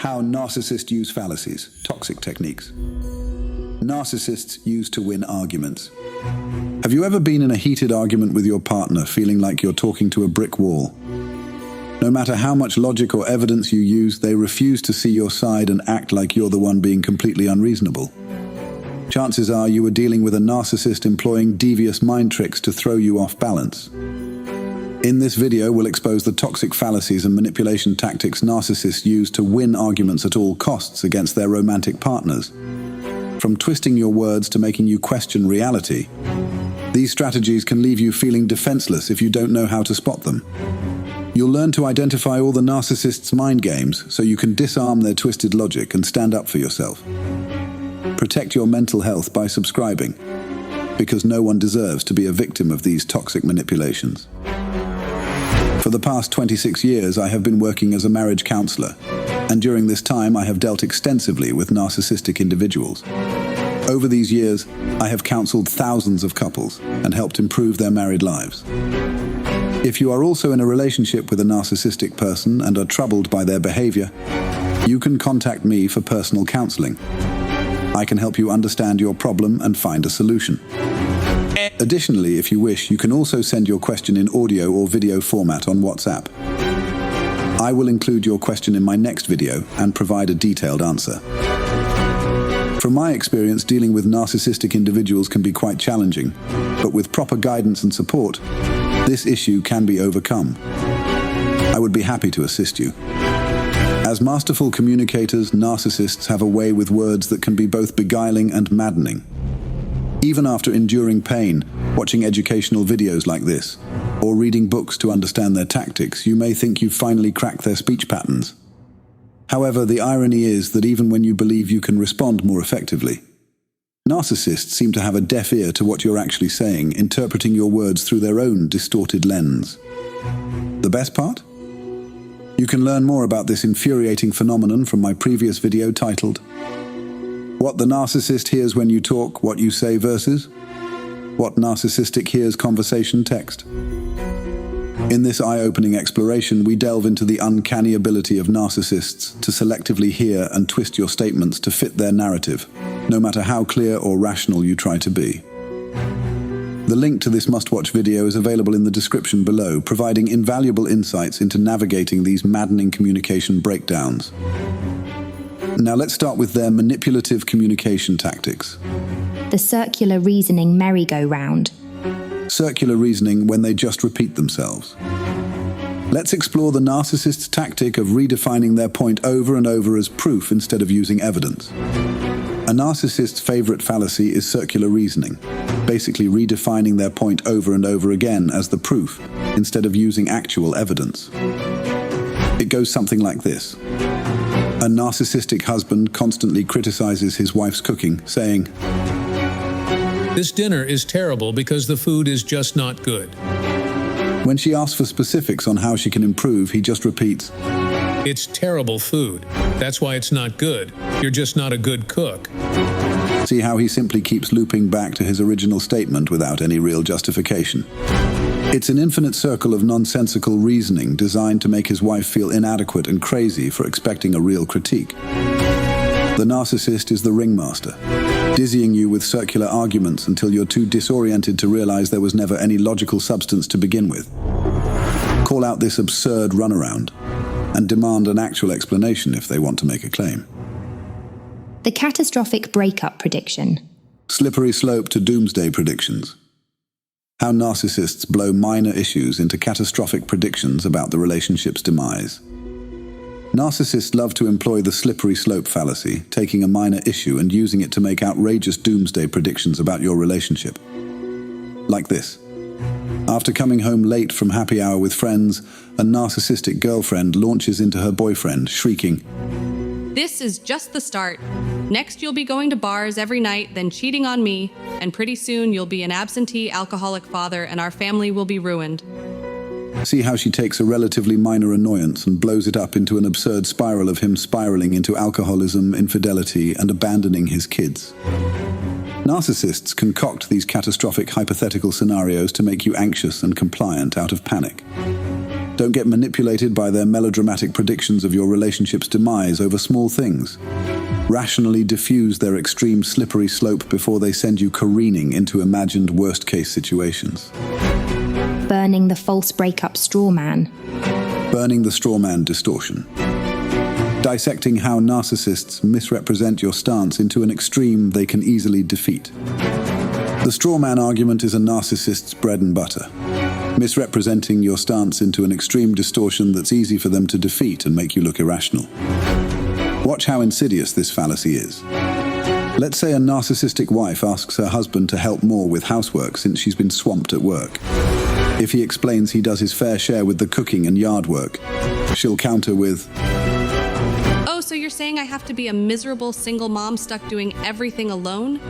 How narcissists use fallacies, toxic techniques. Narcissists use to win arguments. Have you ever been in a heated argument with your partner, feeling like you're talking to a brick wall? No matter how much logic or evidence you use, they refuse to see your side and act like you're the one being completely unreasonable. Chances are you are dealing with a narcissist employing devious mind tricks to throw you off balance. In this video, we'll expose the toxic fallacies and manipulation tactics narcissists use to win arguments at all costs against their romantic partners. From twisting your words to making you question reality, these strategies can leave you feeling defenseless if you don't know how to spot them. You'll learn to identify all the narcissists' mind games so you can disarm their twisted logic and stand up for yourself. Protect your mental health by subscribing, because no one deserves to be a victim of these toxic manipulations. For the past 26 years, I have been working as a marriage counselor, and during this time I have dealt extensively with narcissistic individuals. Over these years, I have counseled thousands of couples and helped improve their married lives. If you are also in a relationship with a narcissistic person and are troubled by their behavior, you can contact me for personal counseling. I can help you understand your problem and find a solution. Additionally, if you wish, you can also send your question in audio or video format on WhatsApp. I will include your question in my next video and provide a detailed answer. From my experience, dealing with narcissistic individuals can be quite challenging, but with proper guidance and support, this issue can be overcome. I would be happy to assist you. As masterful communicators, narcissists have a way with words that can be both beguiling and maddening. Even after enduring pain, watching educational videos like this, or reading books to understand their tactics, you may think you've finally cracked their speech patterns. However, the irony is that even when you believe you can respond more effectively, narcissists seem to have a deaf ear to what you're actually saying, interpreting your words through their own distorted lens. The best part? You can learn more about this infuriating phenomenon from my previous video titled, What the Narcissist Hears When You Talk, What You Say versus What Narcissistic Hears Conversation Text. In this eye-opening exploration, we delve into the uncanny ability of narcissists to selectively hear and twist your statements to fit their narrative, no matter how clear or rational you try to be. The link to this must-watch video is available in the description below, providing invaluable insights into navigating these maddening communication breakdowns. Now let's start with their manipulative communication tactics. The circular reasoning merry-go-round. Circular reasoning when they just repeat themselves. Let's explore the narcissist's tactic of redefining their point over and over as proof instead of using evidence. A narcissist's favorite fallacy is circular reasoning, basically redefining their point over and over again as the proof instead of using actual evidence. It goes something like this. A narcissistic husband constantly criticizes his wife's cooking, saying, "This dinner is terrible because the food is just not good." When she asks for specifics on how she can improve, he just repeats, "It's terrible food. That's why it's not good. You're just not a good cook." See how he simply keeps looping back to his original statement without any real justification. It's an infinite circle of nonsensical reasoning designed to make his wife feel inadequate and crazy for expecting a real critique. The narcissist is the ringmaster, dizzying you with circular arguments until you're too disoriented to realize there was never any logical substance to begin with. Call out this absurd runaround and demand an actual explanation if they want to make a claim. The catastrophic breakup prediction. Slippery slope to doomsday predictions. How narcissists blow minor issues into catastrophic predictions about the relationship's demise. Narcissists love to employ the slippery slope fallacy, taking a minor issue and using it to make outrageous doomsday predictions about your relationship. Like this. After coming home late from happy hour with friends, a narcissistic girlfriend launches into her boyfriend, shrieking, "This is just the start. Next you'll be going to bars every night, then cheating on me, and pretty soon you'll be an absentee alcoholic father and our family will be ruined." See how she takes a relatively minor annoyance and blows it up into an absurd spiral of him spiraling into alcoholism, infidelity, and abandoning his kids. Narcissists concoct these catastrophic hypothetical scenarios to make you anxious and compliant out of panic. Don't get manipulated by their melodramatic predictions of your relationship's demise over small things. Rationally diffuse their extreme slippery slope before they send you careening into imagined worst-case situations. Burning the false breakup straw man. Burning the straw man distortion. Dissecting how narcissists misrepresent your stance into an extreme they can easily defeat. The straw man argument is a narcissist's bread and butter, misrepresenting your stance into an extreme distortion that's easy for them to defeat and make you look irrational. Watch how insidious this fallacy is. Let's say a narcissistic wife asks her husband to help more with housework since she's been swamped at work. If he explains he does his fair share with the cooking and yard work, she'll counter with, "Oh, so you're saying I have to be a miserable single mom stuck doing everything alone?"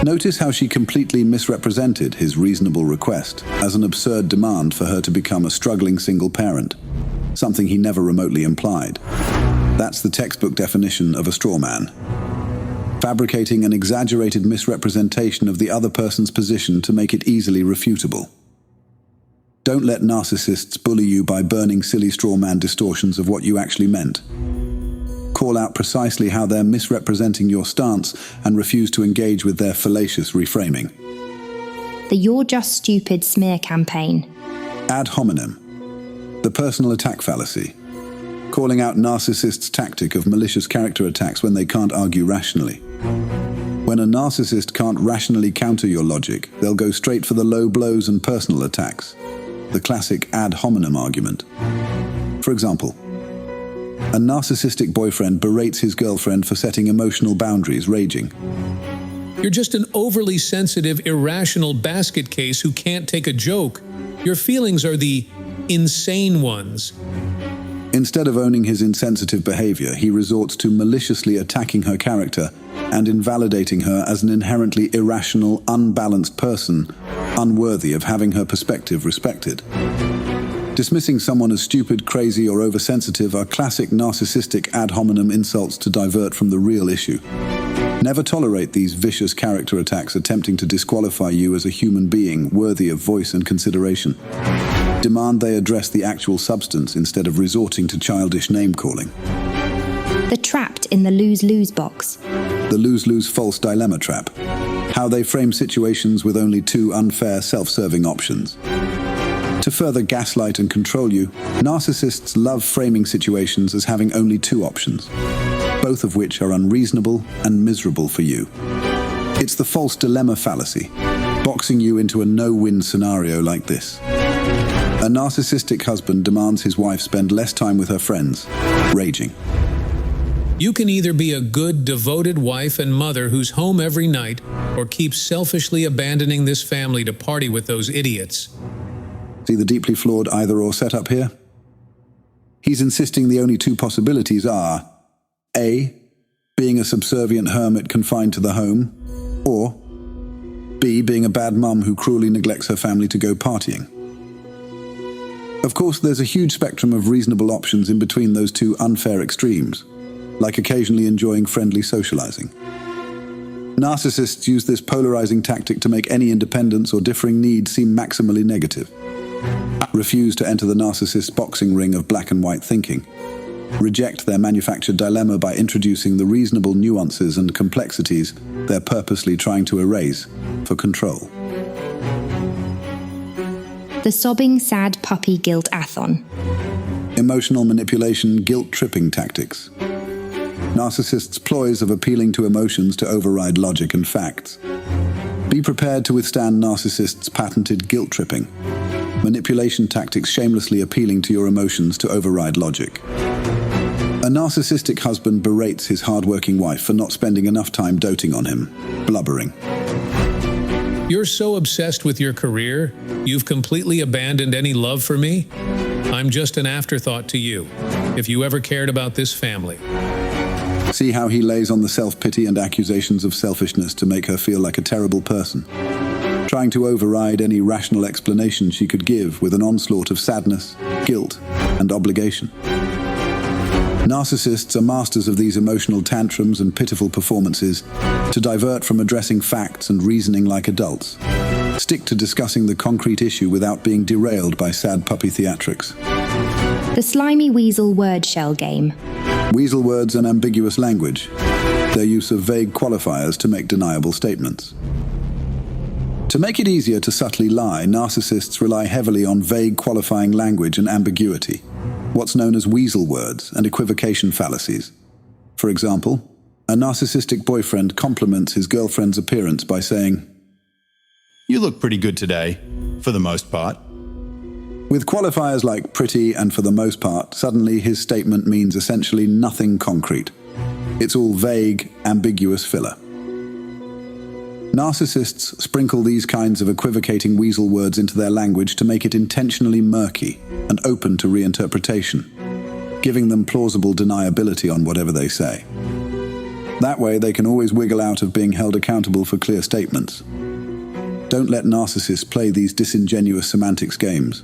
Notice how she completely misrepresented his reasonable request as an absurd demand for her to become a struggling single parent, something he never remotely implied. That's the textbook definition of a straw man. Fabricating an exaggerated misrepresentation of the other person's position to make it easily refutable. Don't let narcissists bully you by burning silly straw man distortions of what you actually meant. Call out precisely how they're misrepresenting your stance and refuse to engage with their fallacious reframing. The "you're just stupid" smear campaign. Ad hominem. The personal attack fallacy. Calling out narcissists' tactic of malicious character attacks when they can't argue rationally. When a narcissist can't rationally counter your logic, they'll go straight for the low blows and personal attacks. The classic ad hominem argument. For example, a narcissistic boyfriend berates his girlfriend for setting emotional boundaries, raging, You're just an overly sensitive, irrational basket case who can't take a joke. Your feelings are the insane ones. Instead of owning his insensitive behavior, he resorts to maliciously attacking her character and invalidating her as an inherently irrational, unbalanced person, unworthy of having her perspective respected. Dismissing someone as stupid, crazy, or oversensitive are classic narcissistic ad hominem insults to divert from the real issue. Never tolerate these vicious character attacks attempting to disqualify you as a human being worthy of voice and consideration. Demand they address the actual substance instead of resorting to childish name-calling. The trapped in the lose-lose box. The lose-lose false dilemma trap. How they frame situations with only two unfair, self-serving options. To further gaslight and control you, narcissists love framing situations as having only two options, both of which are unreasonable and miserable for you. It's the false dilemma fallacy, boxing you into a no-win scenario like this. A narcissistic husband demands his wife spend less time with her friends, raging. You can either be a good, devoted wife and mother who's home every night, or keep selfishly abandoning this family to party with those idiots. See the deeply flawed either-or setup here? He's insisting the only two possibilities are A, being a subservient hermit confined to the home, or B, being a bad mum who cruelly neglects her family to go partying. Of course, there's a huge spectrum of reasonable options in between those two unfair extremes, like occasionally enjoying friendly socializing. Narcissists use this polarizing tactic to make any independence or differing need seem maximally negative. Refuse to enter the narcissist's boxing ring of black and white thinking. Reject their manufactured dilemma by introducing the reasonable nuances and complexities they're purposely trying to erase for control. The sobbing sad puppy guilt-athon. Emotional manipulation, guilt-tripping tactics. Narcissists' ploys of appealing to emotions to override logic and facts. Be prepared to withstand narcissists' patented guilt-tripping. Manipulation tactics shamelessly appealing to your emotions to override logic. A narcissistic husband berates his hard-working wife for not spending enough time doting on him, blubbering. You're so obsessed with your career, you've completely abandoned any love for me? I'm just an afterthought to you, if you ever cared about this family. See how he lays on the self-pity and accusations of selfishness to make her feel like a terrible person, trying to override any rational explanation she could give with an onslaught of sadness, guilt, and obligation. Narcissists are masters of these emotional tantrums and pitiful performances to divert from addressing facts and reasoning like adults. Stick to discussing the concrete issue without being derailed by sad puppy theatrics. The Slimy Weasel word shell game. Weasel words and ambiguous language. Their use of vague qualifiers to make deniable statements. To make it easier to subtly lie, narcissists rely heavily on vague qualifying language and ambiguity, what's known as weasel words and equivocation fallacies. For example, a narcissistic boyfriend compliments his girlfriend's appearance by saying, "You look pretty good today, for the most part." With qualifiers like pretty and for the most part, suddenly his statement means essentially nothing concrete. It's all vague, ambiguous filler. Narcissists sprinkle these kinds of equivocating weasel words into their language to make it intentionally murky and open to reinterpretation, giving them plausible deniability on whatever they say. That way, they can always wiggle out of being held accountable for clear statements. Don't let narcissists play these disingenuous semantics games.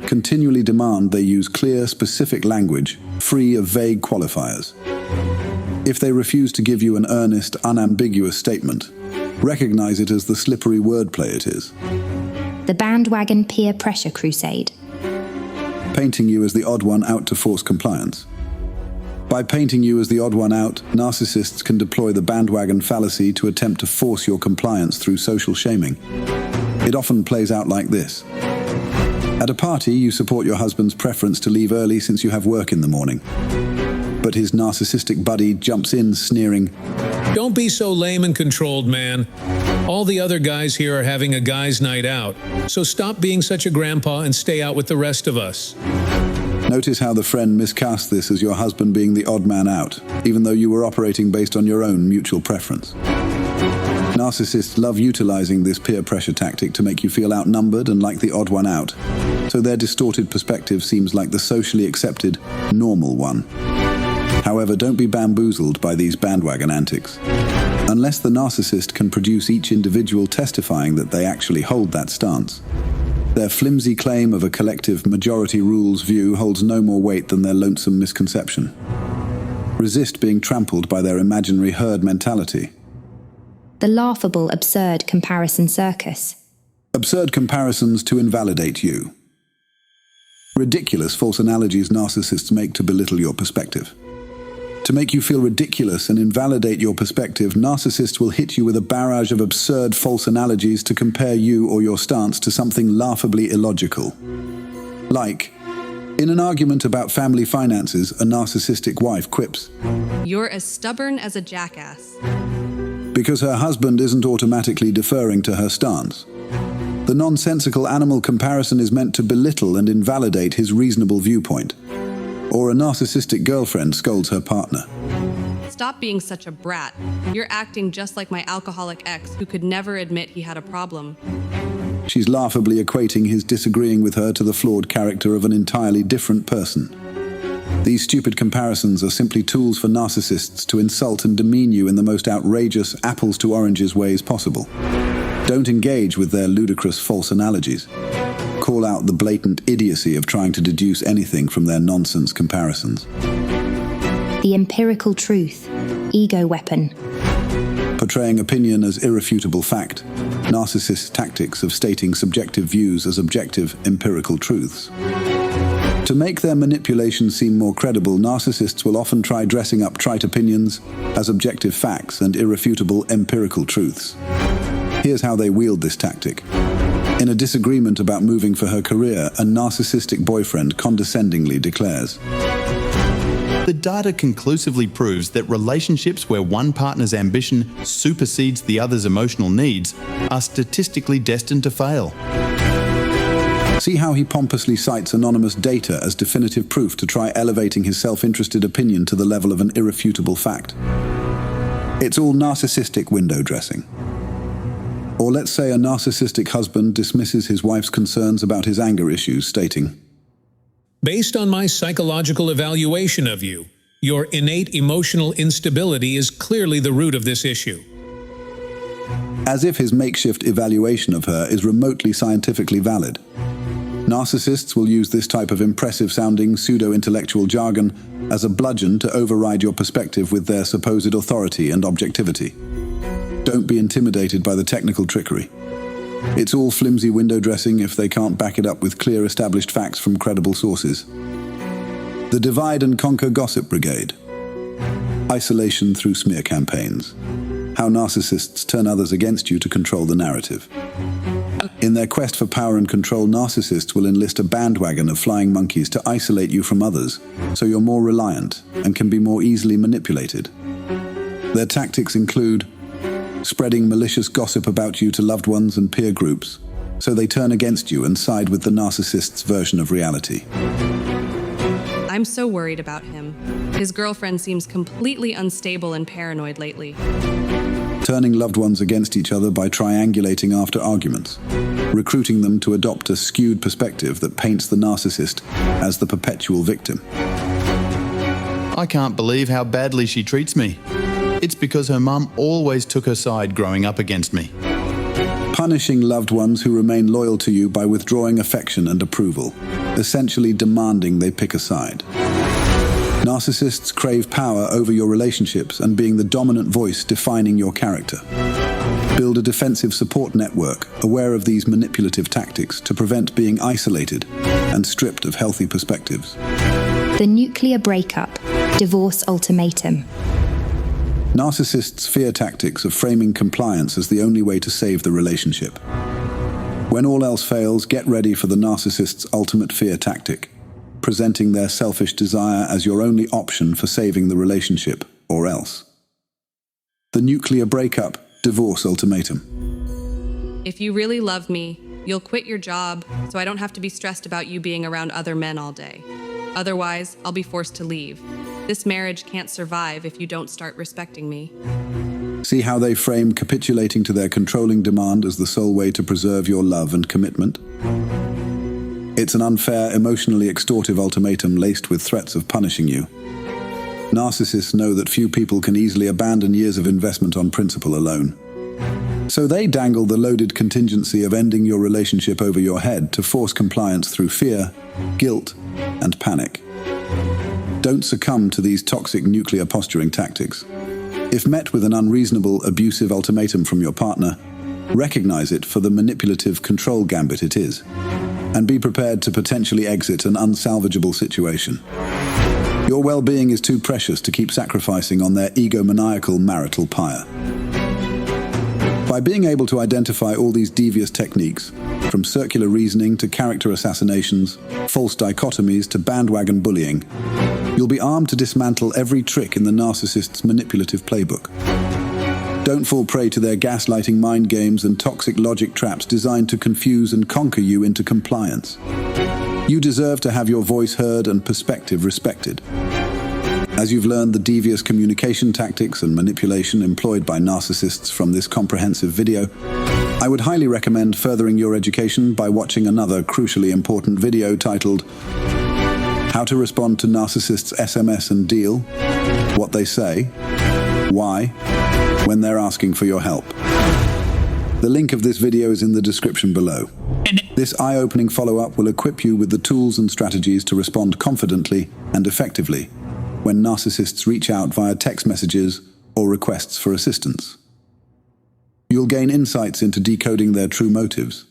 Continually demand they use clear, specific language, free of vague qualifiers. If they refuse to give you an earnest, unambiguous statement, recognize it as the slippery wordplay it is. The Bandwagon peer pressure crusade. Painting you as the odd one out to force compliance. By painting you as the odd one out, narcissists can deploy the bandwagon fallacy to attempt to force your compliance through social shaming. It often plays out like this. At a party, you support your husband's preference to leave early since you have work in the morning. But his narcissistic buddy jumps in, sneering, Don't be so lame and controlled, man. All the other guys here are having a guys' night out, so stop being such a grandpa and stay out with the rest of us. Notice how the friend miscast this as your husband being the odd man out, even though you were operating based on your own mutual preference. Narcissists love utilizing this peer pressure tactic to make you feel outnumbered and like the odd one out, so their distorted perspective seems like the socially accepted, normal one. However, don't be bamboozled by these bandwagon antics. Unless the narcissist can produce each individual testifying that they actually hold that stance, their flimsy claim of a collective majority rules view holds no more weight than their lonesome misconception. Resist being trampled by their imaginary herd mentality. The laughable, absurd comparison circus. Absurd comparisons to invalidate you. Ridiculous false analogies narcissists make to belittle your perspective. To make you feel ridiculous and invalidate your perspective, narcissists will hit you with a barrage of absurd false analogies to compare you or your stance to something laughably illogical. Like, in an argument about family finances, a narcissistic wife quips, You're as stubborn as a jackass. because her husband isn't automatically deferring to her stance. The nonsensical animal comparison is meant to belittle and invalidate his reasonable viewpoint. Or a narcissistic girlfriend scolds her partner. Stop being such a brat. You're acting just like my alcoholic ex who could never admit he had a problem. She's laughably equating his disagreeing with her to the flawed character of an entirely different person. These stupid comparisons are simply tools for narcissists to insult and demean you in the most outrageous apples to oranges ways possible. Don't engage with their ludicrous false analogies. Call out the blatant idiocy of trying to deduce anything from their nonsense comparisons. The empirical truth. Ego weapon. Portraying opinion as irrefutable fact. Narcissist tactics of stating subjective views as objective, empirical truths. To make their manipulation seem more credible, narcissists will often try dressing up trite opinions as objective facts and irrefutable empirical truths. Here's how they wield this tactic. In a disagreement about moving for her career, a narcissistic boyfriend condescendingly declares, The data conclusively proves that relationships where one partner's ambition supersedes the other's emotional needs are statistically destined to fail. See how he pompously cites anonymous data as definitive proof to try elevating his self-interested opinion to the level of an irrefutable fact. It's all narcissistic window dressing. Or let's say a narcissistic husband dismisses his wife's concerns about his anger issues, stating, Based on my psychological evaluation of you, your innate emotional instability is clearly the root of this issue. as if his makeshift evaluation of her is remotely scientifically valid. Narcissists will use this type of impressive-sounding pseudo-intellectual jargon as a bludgeon to override your perspective with their supposed authority and objectivity. Don't be intimidated by the technical trickery. It's all flimsy window dressing if they can't back it up with clear established facts from credible sources. The Divide and Conquer Gossip Brigade. Isolation through smear campaigns. How narcissists turn others against you to control the narrative. In their quest for power and control, narcissists will enlist a bandwagon of flying monkeys to isolate you from others, so you're more reliant and can be more easily manipulated. Their tactics include spreading malicious gossip about you to loved ones and peer groups, so they turn against you and side with the narcissist's version of reality. I'm so worried about him. His girlfriend seems completely unstable and paranoid lately. Turning loved ones against each other by triangulating after arguments, recruiting them to adopt a skewed perspective that paints the narcissist as the perpetual victim. I can't believe how badly she treats me. It's because her mum always took her side growing up against me. Punishing loved ones who remain loyal to you by withdrawing affection and approval, essentially demanding they pick a side. Narcissists crave power over your relationships and being the dominant voice defining your character. Build a defensive support network aware of these manipulative tactics to prevent being isolated and stripped of healthy perspectives. The nuclear breakup, divorce ultimatum. Narcissists' fear tactics of framing compliance as the only way to save the relationship. When all else fails, get ready for the narcissist's ultimate fear tactic, presenting their selfish desire as your only option for saving the relationship, or else. The nuclear breakup, divorce ultimatum. If you really love me, you'll quit your job so I don't have to be stressed about you being around other men all day. Otherwise, I'll be forced to leave. This marriage can't survive if you don't start respecting me. See how they frame capitulating to their controlling demand as the sole way to preserve your love and commitment? It's an unfair, emotionally extortive ultimatum laced with threats of punishing you. Narcissists know that few people can easily abandon years of investment on principle alone. So they dangle the loaded contingency of ending your relationship over your head to force compliance through fear, guilt, and panic. Don't succumb to these toxic nuclear posturing tactics. If met with an unreasonable, abusive ultimatum from your partner, recognize it for the manipulative control gambit it is, and be prepared to potentially exit an unsalvageable situation. Your well-being is too precious to keep sacrificing on their egomaniacal marital pyre. By being able to identify all these devious techniques, from circular reasoning to character assassinations, false dichotomies to bandwagon bullying, you'll be armed to dismantle every trick in the narcissist's manipulative playbook. Don't fall prey to their gaslighting mind games and toxic logic traps designed to confuse and conquer you into compliance. You deserve to have your voice heard and perspective respected. As you've learned the devious communication tactics and manipulation employed by narcissists from this comprehensive video, I would highly recommend furthering your education by watching another crucially important video titled How to Respond to Narcissists' SMS and Deal, What They Say, Why, When They're Asking for Your Help. The link of this video is in the description below. This eye-opening follow-up will equip you with the tools and strategies to respond confidently and effectively when narcissists reach out via text messages or requests for assistance. You'll gain insights into decoding their true motives,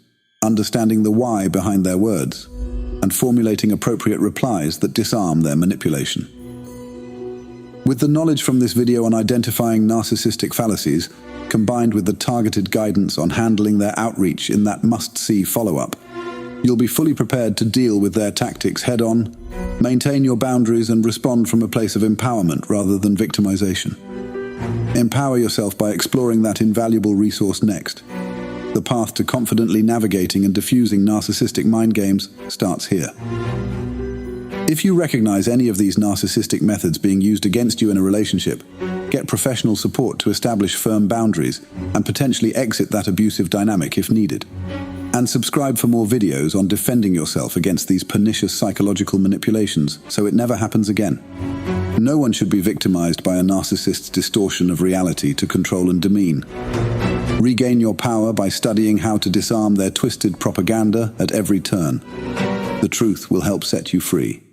understanding the why behind their words, and formulating appropriate replies that disarm their manipulation. With the knowledge from this video on identifying narcissistic fallacies, combined with the targeted guidance on handling their outreach in that must-see follow-up, you'll be fully prepared to deal with their tactics head-on, maintain your boundaries, and respond from a place of empowerment rather than victimization. Empower yourself by exploring that invaluable resource next. The path to confidently navigating and diffusing narcissistic mind games starts here. If you recognize any of these narcissistic methods being used against you in a relationship, get professional support to establish firm boundaries and potentially exit that abusive dynamic if needed. And subscribe for more videos on defending yourself against these pernicious psychological manipulations so it never happens again. No one should be victimized by a narcissist's distortion of reality to control and demean. Regain your power by studying how to disarm their twisted propaganda at every turn. The truth will help set you free.